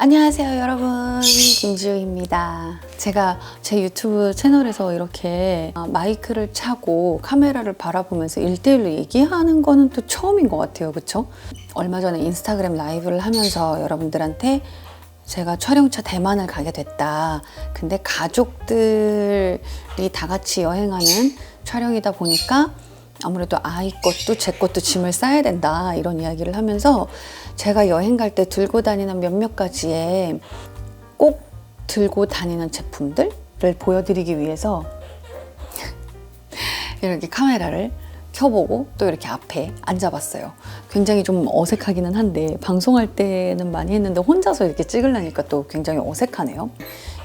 안녕하세요 여러분, 김지우입니다. 제가 제 유튜브 채널에서 이렇게 마이크를 차고 카메라를 바라보면서 1대1로 얘기하는 거는 또 처음인 것 같아요. 그쵸? 얼마 전에 인스타그램 라이브를 하면서 여러분들한테 제가 촬영차 대만을 가게 됐다. 근데 가족들이 다 같이 여행하는 촬영이다 보니까 아무래도 아이 것도 제 것도 짐을 싸야 된다, 이런 이야기를 하면서 제가 여행 갈 때 들고 다니는 몇몇 가지의 꼭 들고 다니는 제품들을 보여드리기 위해서 이렇게 카메라를 켜보고 또 이렇게 앞에 앉아봤어요. 굉장히 좀 어색하기는 한데 방송할 때는 많이 했는데 혼자서 이렇게 찍으려니까 또 굉장히 어색하네요.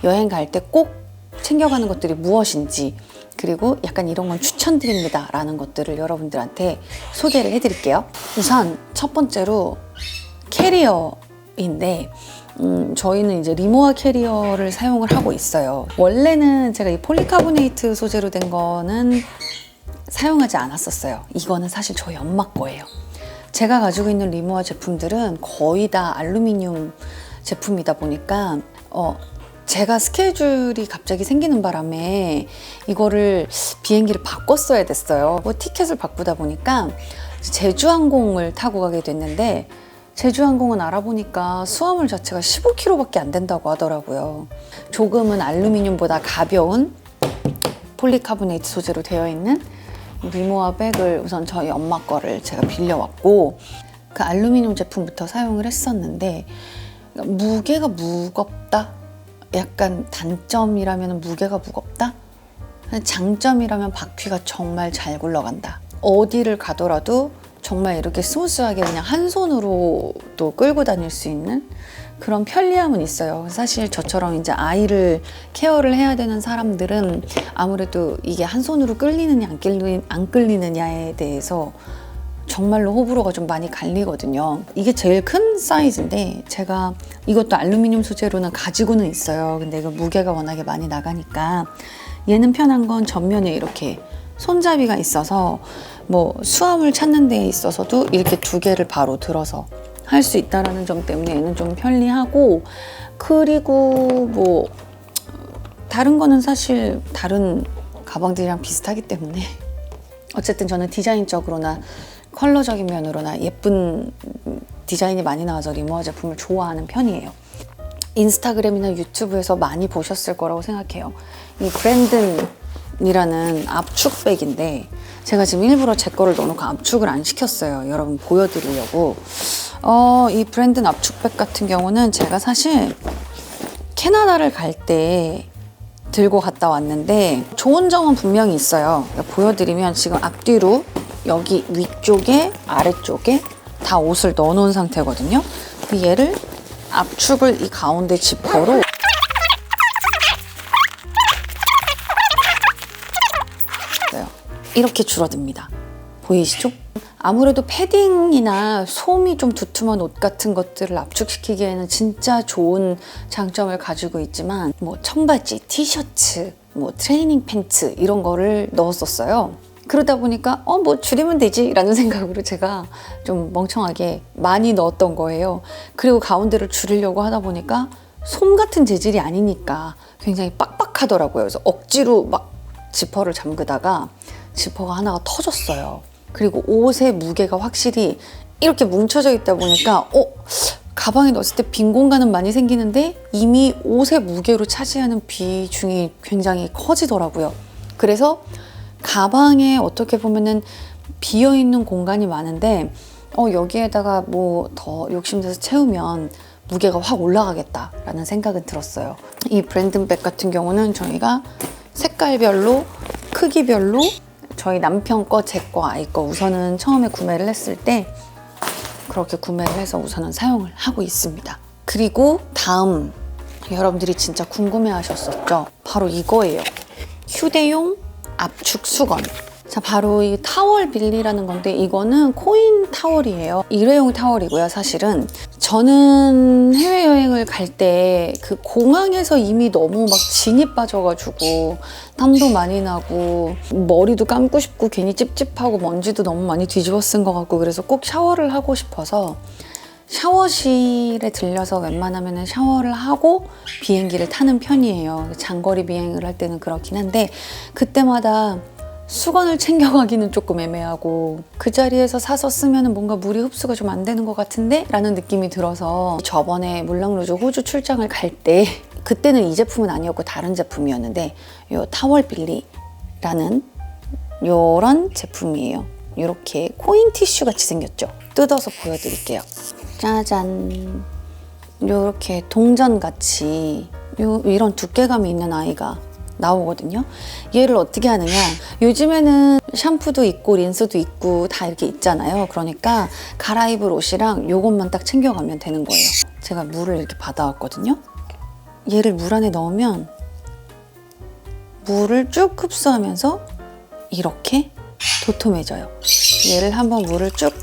여행 갈 때 꼭 챙겨가는 것들이 무엇인지, 그리고 약간 이런 건 추천드립니다 라는 것들을 여러분들한테 소개를 해드릴게요. 우선 첫 번째로 캐리어인데 저희는 이제 리모아 캐리어를 사용을 하고 있어요. 원래는 제가 이 폴리카보네이트 소재로 된 거는 사용하지 않았었어요. 이거는 사실 저희 엄마 거예요. 제가 가지고 있는 리모아 제품들은 거의 다 알루미늄 제품이다 보니까 제가 스케줄이 갑자기 생기는 바람에 이거를 비행기를 바꿨어야 됐어요. 티켓을 바꾸다 보니까 제주항공을 타고 가게 됐는데, 제주항공은 알아보니까 수화물 자체가 15kg밖에 안 된다고 하더라고요. 조금은 알루미늄보다 가벼운 폴리카보네이트 소재로 되어 있는 리모아 백을 우선 저희 엄마 거를 제가 빌려왔고, 그 알루미늄 제품부터 사용을 했었는데 무게가 무겁다? 약간 단점이라면 무게가 무겁다? 장점이라면 바퀴가 정말 잘 굴러간다. 어디를 가더라도 정말 이렇게 스무스하게 그냥 한 손으로 또 끌고 다닐 수 있는 그런 편리함은 있어요. 사실 저처럼 이제 아이를 케어를 해야 되는 사람들은 아무래도 이게 한 손으로 끌리느냐 안 끌리느냐에 대해서 정말로 호불호가 좀 많이 갈리거든요. 이게 제일 큰 사이즈인데 제가 이것도 알루미늄 소재로는 가지고는 있어요. 근데 이거 무게가 워낙에 많이 나가니까 얘는 편한 건 전면에 이렇게 손잡이가 있어서 뭐 수화물 찾는 데에 있어서도 이렇게 두 개를 바로 들어서 할 수 있다는 점 때문에 얘는 좀 편리하고, 그리고 뭐 다른 거는 사실 다른 가방들이랑 비슷하기 때문에 어쨌든 저는 디자인적으로나 컬러적인 면으로나 예쁜 디자인이 많이 나와서 리모아 제품을 좋아하는 편이에요. 인스타그램이나 유튜브에서 많이 보셨을 거라고 생각해요. 이 브랜든이라는 압축백인데 제가 지금 일부러 제 거를 넣어놓고 압축을 안 시켰어요. 여러분 보여드리려고. 이 브랜든 압축백 같은 경우는 제가 사실 캐나다를 갈 때 들고 갔다 왔는데 좋은 점은 분명히 있어요. 보여드리면 지금 앞뒤로 여기 위쪽에 아래쪽에 다 옷을 넣어놓은 상태거든요. 얘를 압축을 이 가운데 지퍼로 이렇게 줄어듭니다. 보이시죠? 아무래도 패딩이나 솜이 좀 두툼한 옷 같은 것들을 압축시키기에는 진짜 좋은 장점을 가지고 있지만 뭐 청바지, 티셔츠, 뭐 트레이닝 팬츠 이런 거를 넣었었어요. 그러다 보니까 뭐 줄이면 되지 라는 생각으로 제가 좀 멍청하게 많이 넣었던 거예요. 그리고 가운데를 줄이려고 하다 보니까 솜 같은 재질이 아니니까 굉장히 빡빡하더라고요. 그래서 억지로 막 지퍼를 잠그다가 지퍼가 하나가 터졌어요. 그리고 옷의 무게가 확실히 이렇게 뭉쳐져 있다 보니까 가방에 넣었을 때 빈 공간은 많이 생기는데 이미 옷의 무게로 차지하는 비중이 굉장히 커지더라고요. 그래서 가방에 어떻게 보면은 비어있는 공간이 많은데 여기에다가 뭐 더 욕심내서 채우면 무게가 확 올라가겠다라는 생각은 들었어요. 이 브랜든백 같은 경우는 저희가 색깔별로 크기별로 저희 남편 거, 제 거, 아이 거 우선은 처음에 구매를 했을 때 그렇게 구매를 해서 우선은 사용을 하고 있습니다. 그리고 다음 여러분들이 진짜 궁금해 하셨었죠? 바로 이거예요. 휴대용 압축 수건. 자, 바로 이 타월 빌리라는 건데 이거는 코인 타월이에요. 일회용 타월이고요. 사실은 저는 해외여행을 갈 때 그 공항에서 이미 너무 막 진이 빠져가지고 땀도 많이 나고 머리도 감고 싶고 괜히 찝찝하고 먼지도 너무 많이 뒤집어 쓴 것 같고, 그래서 꼭 샤워를 하고 싶어서 샤워실에 들려서 웬만하면 샤워를 하고 비행기를 타는 편이에요. 장거리 비행을 할 때는 그렇긴 한데 그때마다 수건을 챙겨가기는 조금 애매하고 그 자리에서 사서 쓰면 뭔가 물이 흡수가 좀 안 되는 것 같은데? 라는 느낌이 들어서 저번에 물랑루즈 호주 출장을 갈 때 그때는 이 제품은 아니었고 다른 제품이었는데 요 타월빌리라는 요런 제품이에요. 이렇게 코인 티슈 같이 생겼죠? 뜯어서 보여드릴게요. 짜잔. 이렇게 동전같이 이런 두께감이 있는 아이가 나오거든요. 얘를 어떻게 하느냐, 요즘에는 샴푸도 있고 린스도 있고 다 이렇게 있잖아요. 그러니까 갈아입을 옷이랑 요것만 딱 챙겨가면 되는 거예요. 제가 물을 이렇게 받아왔거든요. 얘를 물 안에 넣으면 물을 쭉 흡수하면서 이렇게 도톰해져요. 얘를 한번 물을 쭉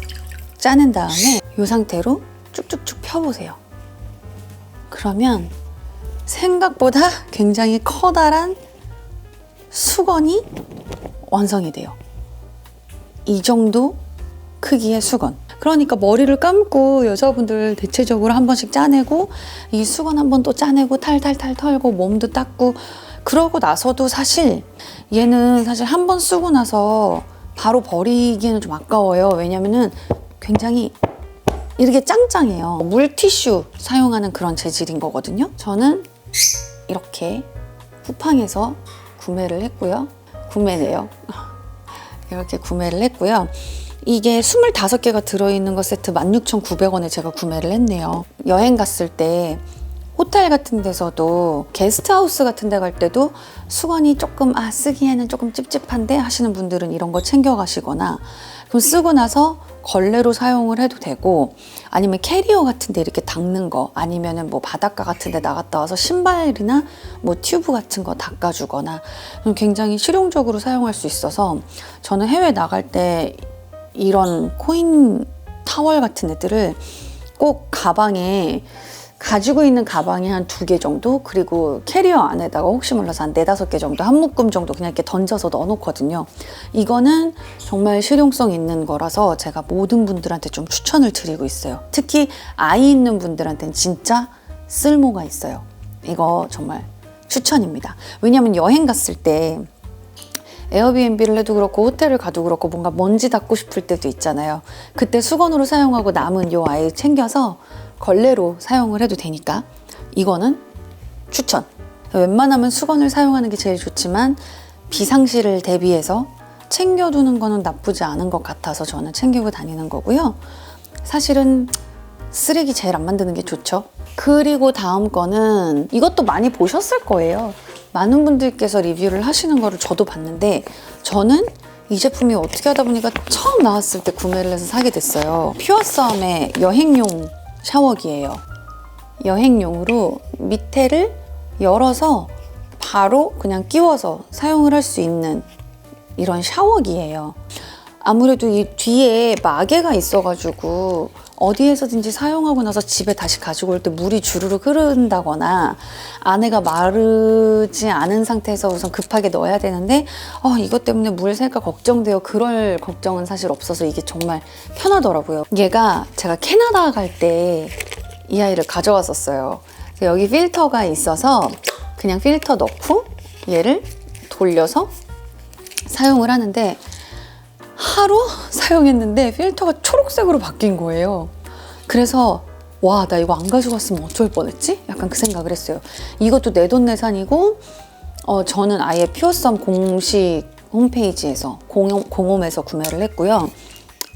짜낸 다음에 이 상태로 쭉쭉쭉 펴보세요. 그러면 생각보다 굉장히 커다란 수건이 완성이 돼요. 이 정도 크기의 수건. 그러니까 머리를 감고 여자분들 대체적으로 한 번씩 짜내고 이 수건 한 번 또 짜내고 탈탈탈 털고 몸도 닦고 그러고 나서도 사실 얘는 사실 한 번 쓰고 나서 바로 버리기는 좀 아까워요. 왜냐면은 굉장히 이렇게 짱짱해요. 물티슈 사용하는 그런 재질인 거거든요. 저는 이렇게 쿠팡에서 구매를 했고요. 구매네요. 이렇게 구매를 했고요. 이게 25개가 들어있는 거 세트 16,900원에 제가 구매를 했네요. 여행 갔을 때 호텔 같은 데서도 게스트하우스 같은 데 갈 때도 수건이 조금 쓰기에는 조금 찝찝한데 하시는 분들은 이런 거 챙겨가시거나 그럼 쓰고 나서 걸레로 사용을 해도 되고 아니면 캐리어 같은 데 이렇게 닦는 거 아니면은 뭐 바닷가 같은 데 나갔다 와서 신발이나 뭐 튜브 같은 거 닦아주거나 굉장히 실용적으로 사용할 수 있어서 저는 해외 나갈 때 이런 코인 타월 같은 애들을 꼭 가방에 가지고 있는 가방에 한 2개 정도 그리고 캐리어 안에다가 혹시 몰라서 한 4-5개 정도 한 묶음 정도 그냥 이렇게 던져서 넣어놓거든요. 이거는 정말 실용성 있는 거라서 제가 모든 분들한테 좀 추천을 드리고 있어요. 특히 아이 있는 분들한테는 진짜 쓸모가 있어요. 이거 정말 추천입니다. 왜냐면 여행 갔을 때 에어비앤비를 해도 그렇고 호텔을 가도 그렇고 뭔가 먼지 닦고 싶을 때도 있잖아요. 그때 수건으로 사용하고 남은 요 아이 챙겨서 걸레로 사용을 해도 되니까 이거는 추천. 웬만하면 수건을 사용하는 게 제일 좋지만 비상시를 대비해서 챙겨두는 거는 나쁘지 않은 것 같아서 저는 챙기고 다니는 거고요. 사실은 쓰레기 제일 안 만드는 게 좋죠. 그리고 다음 거는 이것도 많이 보셨을 거예요. 많은 분들께서 리뷰를 하시는 거를 저도 봤는데 저는 이 제품이 어떻게 하다 보니까 처음 나왔을 때 구매를 해서 사게 됐어요. 퓨어썸의 여행용 샤워기예요. 여행용으로 밑에를 열어서 바로 그냥 끼워서 사용을 할 수 있는 이런 샤워기예요. 아무래도 이 뒤에 마개가 있어가지고 어디에서든지 사용하고 나서 집에 다시 가지고 올 때 물이 주르륵 흐른다거나 안에가 마르지 않은 상태에서 우선 급하게 넣어야 되는데 이것 때문에 물 셀까 걱정돼요. 그럴 걱정은 사실 없어서 이게 정말 편하더라고요. 얘가 제가 캐나다 갈 때 이 아이를 가져왔었어요. 여기 필터가 있어서 그냥 필터 넣고 얘를 돌려서 사용을 하는데 하루 사용했는데 필터가 초록색으로 바뀐 거예요. 그래서 와, 나 이거 안 가져갔으면 어쩔 뻔했지? 약간 그 생각을 했어요. 이것도 내돈내산이고 저는 아예 퓨어썸 공식 홈페이지에서 공홈에서 구매를 했고요.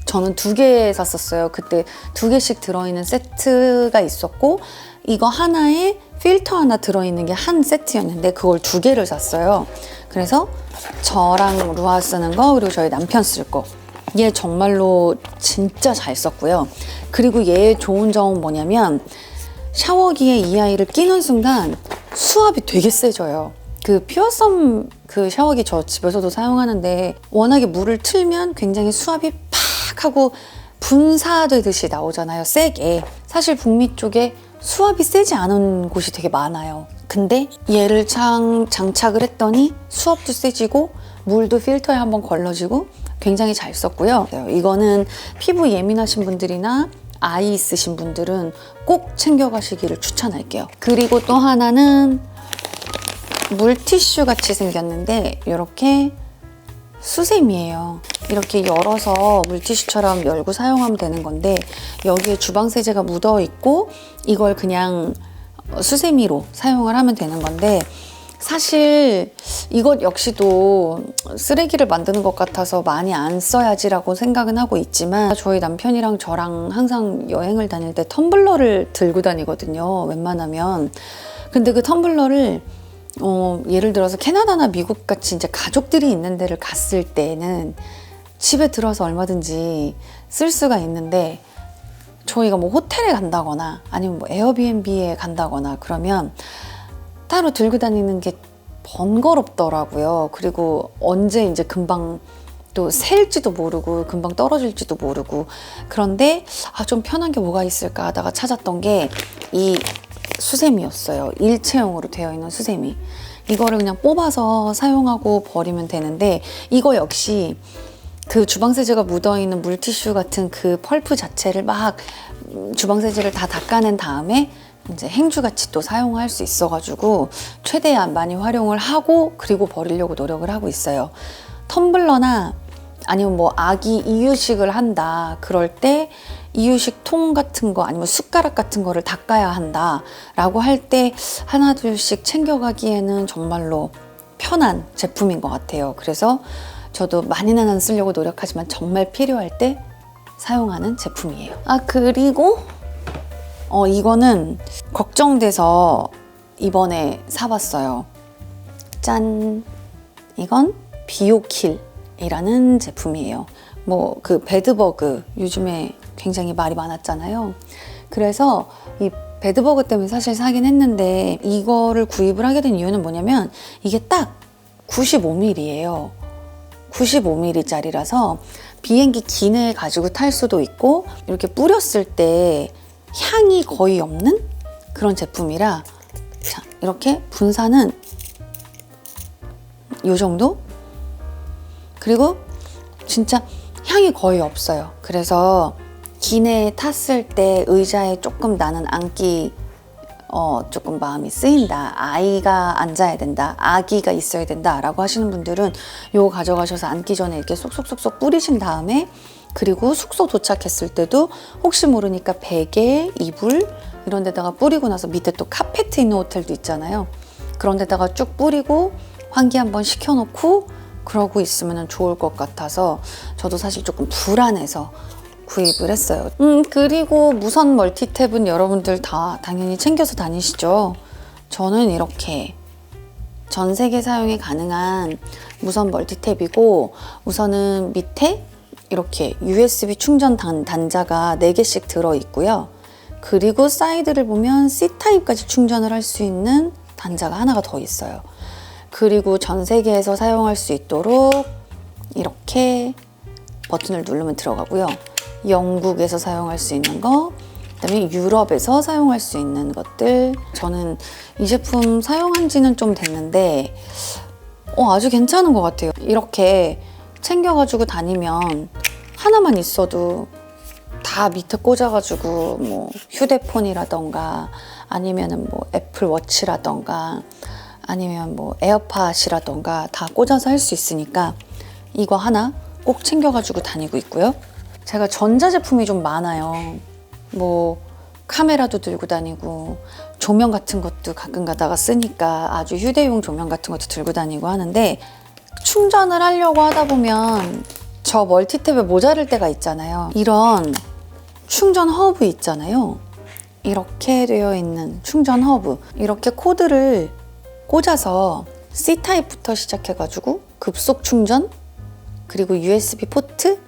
저는 2개 샀었어요. 그때 2개씩 들어있는 세트가 있었고 이거 하나에 필터 하나 들어있는 게 한 세트였는데 그걸 2개를 샀어요. 그래서 저랑 루아 쓰는 거 그리고 저희 남편 쓸 거. 얘 정말로 진짜 잘 썼고요. 그리고 얘의 좋은 점은 뭐냐면 샤워기에 이 아이를 끼는 순간 수압이 되게 세져요. 그 퓨어썸 그 샤워기 저 집에서도 사용하는데 워낙에 물을 틀면 굉장히 수압이 팍 하고 분사되듯이 나오잖아요. 세게. 사실 북미 쪽에 수압이 세지 않은 곳이 되게 많아요. 근데 얘를 장착을 했더니 수압도 세지고 물도 필터에 한번 걸러지고 굉장히 잘 썼고요. 이거는 피부 예민하신 분들이나 아이 있으신 분들은 꼭 챙겨가시기를 추천할게요. 그리고 또 하나는 물티슈 같이 생겼는데 이렇게 수세미예요. 이렇게 열어서 물티슈처럼 열고 사용하면 되는 건데 여기에 주방세제가 묻어 있고 이걸 그냥 수세미로 사용을 하면 되는 건데 사실 이것 역시도 쓰레기를 만드는 것 같아서 많이 안 써야지라고 생각은 하고 있지만 저희 남편이랑 저랑 항상 여행을 다닐 때 텀블러를 들고 다니거든요. 웬만하면. 근데 그 텀블러를 예를 들어서 캐나다나 미국 같이 이제 가족들이 있는 데를 갔을 때는 집에 들어서 얼마든지 쓸 수가 있는데 저희가 뭐 호텔에 간다거나 아니면 뭐 에어비앤비에 간다거나 그러면 따로 들고 다니는 게 번거롭더라고요. 그리고 언제 이제 금방 또 셀지도 모르고 금방 떨어질지도 모르고 그런데 좀 편한 게 뭐가 있을까 하다가 찾았던 게 이 수세미였어요. 일체형으로 되어 있는 수세미. 이거를 그냥 뽑아서 사용하고 버리면 되는데 이거 역시 그 주방세제가 묻어있는 물티슈 같은 그 펄프 자체를 막 주방세제를 다 닦아낸 다음에 이제 행주같이 또 사용할 수 있어가지고 최대한 많이 활용을 하고 그리고 버리려고 노력을 하고 있어요. 텀블러나 아니면 뭐 아기 이유식을 한다 그럴 때 이유식 통 같은 거 아니면 숟가락 같은 거를 닦아야 한다 라고 할 때 하나 둘씩 챙겨가기에는 정말로 편한 제품인 것 같아요. 그래서 저도 많이는 안 쓰려고 노력하지만 정말 필요할 때 사용하는 제품이에요. 그리고 이거는 걱정돼서 이번에 사봤어요. 짠! 이건 비오킬이라는 제품이에요. 뭐 그 배드버그 요즘에 굉장히 말이 많았잖아요. 그래서 이 배드버그 때문에 사실 사긴 했는데 이거를 구입을 하게 된 이유는 뭐냐면 이게 딱 95mm예요. 95mm짜리라서 비행기 기내에 가지고 탈 수도 있고 이렇게 뿌렸을 때 향이 거의 없는 그런 제품이라 자, 이렇게 분사는 이 정도? 그리고 진짜 향이 거의 없어요. 그래서 기내에 탔을 때 의자에 조금 나는 앉기 조금 마음이 쓰인다. 아이가 앉아야 된다. 아기가 있어야 된다. 라고 하시는 분들은 이거 가져가셔서 앉기 전에 이렇게 쏙쏙쏙쏙 뿌리신 다음에 그리고 숙소 도착했을 때도 혹시 모르니까 베개, 이불 이런 데다가 뿌리고 나서 밑에 또 카페트 있는 호텔도 있잖아요. 그런 데다가 쭉 뿌리고 환기 한번 시켜놓고 그러고 있으면 좋을 것 같아서 저도 사실 조금 불안해서 구입을 했어요. 그리고 무선 멀티탭은 여러분들 다 당연히 챙겨서 다니시죠. 저는 이렇게 전 세계 사용이 가능한 무선 멀티탭이고 우선은 밑에 이렇게 USB 충전 단자가 4개씩 들어있고요. 그리고 사이드를 보면 C타입까지 충전을 할 수 있는 단자가 하나가 더 있어요. 그리고 전 세계에서 사용할 수 있도록 이렇게 버튼을 누르면 들어가고요. 영국에서 사용할 수 있는 거, 그다음에 유럽에서 사용할 수 있는 것들. 저는 이 제품 사용한 지는 좀 됐는데 아주 괜찮은 것 같아요. 이렇게 챙겨가지고 다니면 하나만 있어도 다 밑에 꽂아가지고 뭐 휴대폰이라던가 아니면은 뭐 애플워치라던가 아니면 뭐 에어팟이라던가 다 꽂아서 할 수 있으니까 이거 하나 꼭 챙겨가지고 다니고 있고요. 제가 전자제품이 좀 많아요. 뭐 카메라도 들고 다니고 조명 같은 것도 가끔 가다가 쓰니까 아주 휴대용 조명 같은 것도 들고 다니고 하는데 충전을 하려고 하다 보면 저 멀티탭에 모자랄 때가 있잖아요. 이런 충전 허브 있잖아요. 이렇게 되어 있는 충전 허브 이렇게 코드를 꽂아서 C타입부터 시작해가지고 급속 충전 그리고 USB 포트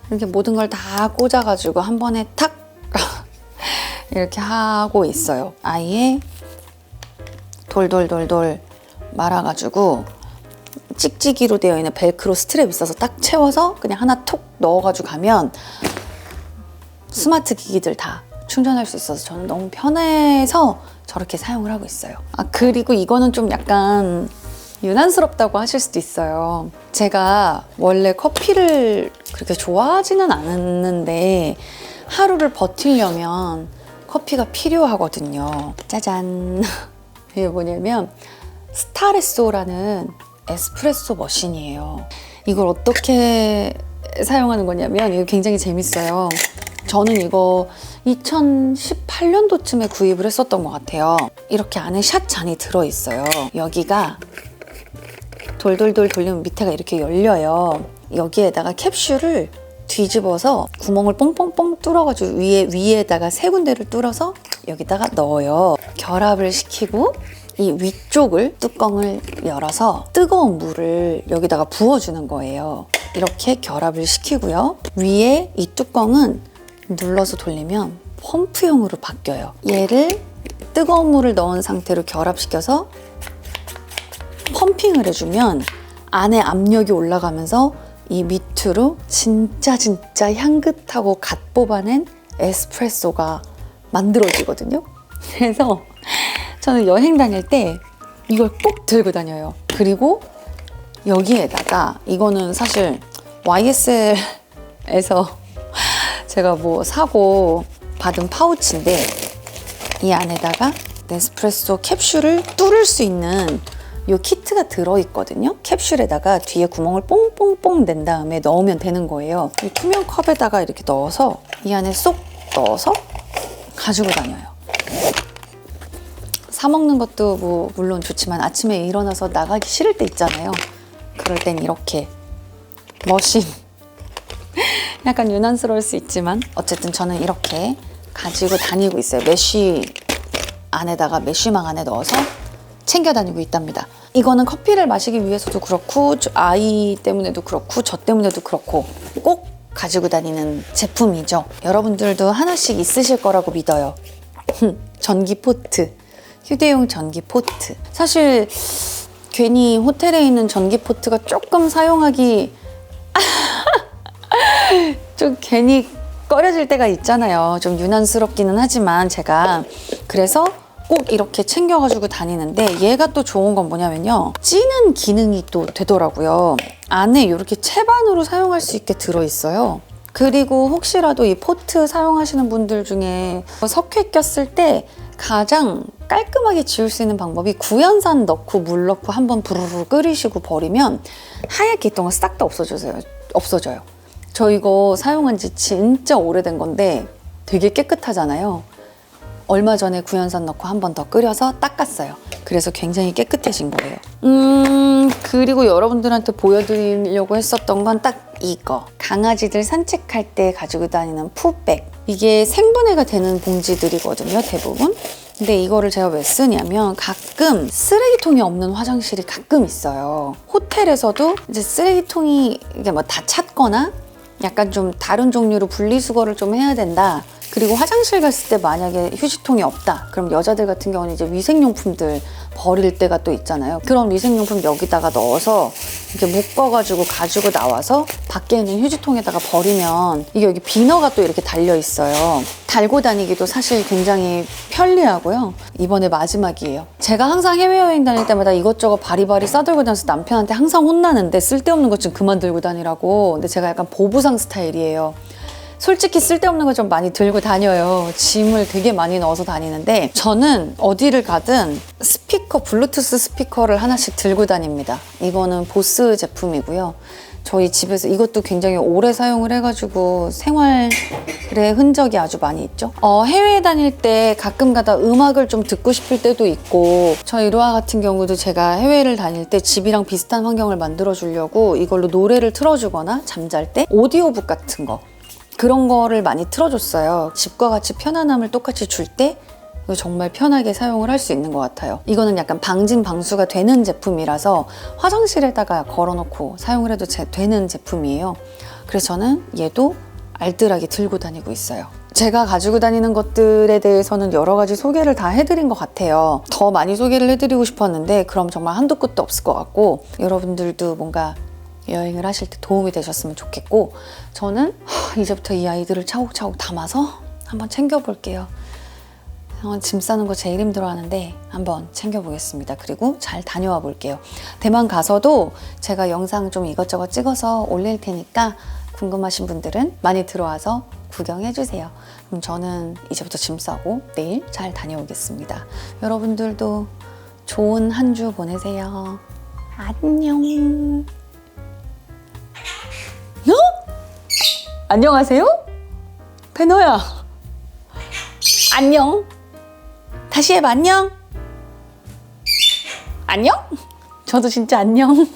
이렇게 모든 걸 다 꽂아가지고 한 번에 탁 이렇게 하고 있어요. 아예 돌돌돌돌 말아가지고 찍찍이로 되어 있는 벨크로 스트랩 있어서 딱 채워서 그냥 하나 톡 넣어가지고 가면 스마트 기기들 다 충전할 수 있어서 저는 너무 편해서 저렇게 사용을 하고 있어요. 그리고 이거는 좀 약간 유난스럽다고 하실 수도 있어요. 제가 원래 커피를 그렇게 좋아하지는 않았는데 하루를 버티려면 커피가 필요하거든요. 짜잔. 이게 뭐냐면 스타레소라는 에스프레소 머신이에요. 이걸 어떻게 사용하는 거냐면 이거 굉장히 재밌어요. 저는 이거 2018년도쯤에 구입을 했었던 것 같아요. 이렇게 안에 샷 잔이 들어있어요. 여기가 돌돌돌 돌리면 밑에가 이렇게 열려요. 여기에다가 캡슐을 뒤집어서 구멍을 뽕뽕뽕 뚫어가지고 위에다가 세 군데를 뚫어서 여기다가 넣어요. 결합을 시키고 이 위쪽을 뚜껑을 열어서 뜨거운 물을 여기다가 부어주는 거예요. 이렇게 결합을 시키고요. 위에 이 뚜껑은 눌러서 돌리면 펌프형으로 바뀌어요. 얘를 뜨거운 물을 넣은 상태로 결합시켜서 펌핑을 해주면 안에 압력이 올라가면서 이 밑으로 진짜 향긋하고 갓 뽑아낸 에스프레소가 만들어지거든요. 그래서 저는 여행 다닐 때 이걸 꼭 들고 다녀요. 그리고 여기에다가 이거는 사실 YSL에서 제가 뭐 사고 받은 파우치인데 이 안에다가 네스프레소 캡슐을 뚫을 수 있는 이 키트가 들어있거든요. 캡슐에다가 뒤에 구멍을 뽕뽕뽕 낸 다음에 넣으면 되는 거예요. 이 투명 컵에다가 이렇게 넣어서 이 안에 쏙 넣어서 가지고 다녀요. 사 먹는 것도 뭐 물론 좋지만 아침에 일어나서 나가기 싫을 때 있잖아요. 그럴 땐 이렇게 머신 약간 유난스러울 수 있지만 어쨌든 저는 이렇게 가지고 다니고 있어요. 메쉬 안에다가 메쉬망 안에 넣어서 챙겨 다니고 있답니다. 이거는 커피를 마시기 위해서도 그렇고 아이 때문에도 그렇고 저 때문에도 그렇고 꼭 가지고 다니는 제품이죠. 여러분들도 하나씩 있으실 거라고 믿어요. 전기 포트, 휴대용 전기 포트. 사실 괜히 호텔에 있는 전기 포트가 조금 사용하기 좀 괜히 꺼려질 때가 있잖아요. 좀 유난스럽기는 하지만 제가 그래서 꼭 이렇게 챙겨가지고 다니는데 얘가 또 좋은 건 뭐냐면요. 찌는 기능이 또 되더라고요. 안에 이렇게 채반으로 사용할 수 있게 들어있어요. 그리고 혹시라도 이 포트 사용하시는 분들 중에 석회 꼈을 때 가장 깔끔하게 지울 수 있는 방법이 구연산 넣고 물 넣고 한번 부르르 끓이시고 버리면 하얗게 있던 거 싹 다 없어져요. 저 이거 사용한 지 진짜 오래된 건데 되게 깨끗하잖아요. 얼마 전에 구연산 넣고 한 번 더 끓여서 닦았어요. 그래서 굉장히 깨끗해진 거예요. 그리고 여러분들한테 보여드리려고 했었던 건 딱 이거. 강아지들 산책할 때 가지고 다니는 푸백. 이게 생분해가 되는 봉지들이거든요, 대부분. 근데 이거를 제가 왜 쓰냐면 가끔 쓰레기통이 없는 화장실이 가끔 있어요. 호텔에서도 이제 쓰레기통이 이게 뭐 다 찼거나 약간 좀 다른 종류로 분리수거를 좀 해야 된다. 그리고 화장실 갔을 때 만약에 휴지통이 없다. 그럼 여자들 같은 경우는 이제 위생용품들 버릴 때가 또 있잖아요. 그런 위생용품 여기다가 넣어서 이렇게 묶어가지고 가지고 나와서 밖에 있는 휴지통에다가 버리면 이게 여기 비너가 또 이렇게 달려 있어요. 달고 다니기도 사실 굉장히 편리하고요. 이번에 마지막이에요. 제가 항상 해외여행 다닐 때마다 이것저것 바리바리 싸들고 다녀서 남편한테 항상 혼나는데 쓸데없는 것 좀 그만 들고 다니라고. 근데 제가 약간 보부상 스타일이에요. 솔직히 쓸데없는 거 좀 많이 들고 다녀요. 짐을 되게 많이 넣어서 다니는데 저는 어디를 가든 스피커, 블루투스 스피커를 하나씩 들고 다닙니다. 이거는 보스 제품이고요. 저희 집에서 이것도 굉장히 오래 사용을 해가지고 생활의 흔적이 아주 많이 있죠. 해외에 다닐 때 가끔 가다 음악을 좀 듣고 싶을 때도 있고 저희 로아 같은 경우도 제가 해외를 다닐 때 집이랑 비슷한 환경을 만들어주려고 이걸로 노래를 틀어주거나 잠잘 때 오디오북 같은 거 그런 거를 많이 틀어줬어요. 집과 같이 편안함을 똑같이 줄 때 정말 편하게 사용을 할 수 있는 것 같아요. 이거는 약간 방진 방수가 되는 제품이라서 화장실에다가 걸어놓고 사용을 해도 되는 제품이에요. 그래서 저는 얘도 알뜰하게 들고 다니고 있어요. 제가 가지고 다니는 것들에 대해서는 여러 가지 소개를 다 해드린 것 같아요. 더 많이 소개를 해드리고 싶었는데 그럼 정말 한도 끝도 없을 것 같고 여러분들도 뭔가 여행을 하실 때 도움이 되셨으면 좋겠고 저는 이제부터 이 아이들을 차곡차곡 담아서 한번 챙겨볼게요. 짐 싸는 거 제일 힘들어하는데 한번 챙겨보겠습니다. 그리고 잘 다녀와 볼게요. 대만 가서도 제가 영상 좀 이것저것 찍어서 올릴 테니까 궁금하신 분들은 많이 들어와서 구경해주세요. 그럼 저는 이제부터 짐 싸고 내일 잘 다녀오겠습니다. 여러분들도 좋은 한 주 보내세요. 안녕. 안녕하세요? 배너야. 안녕. 다시 해봐. 안녕. 안녕? 저도 진짜 안녕.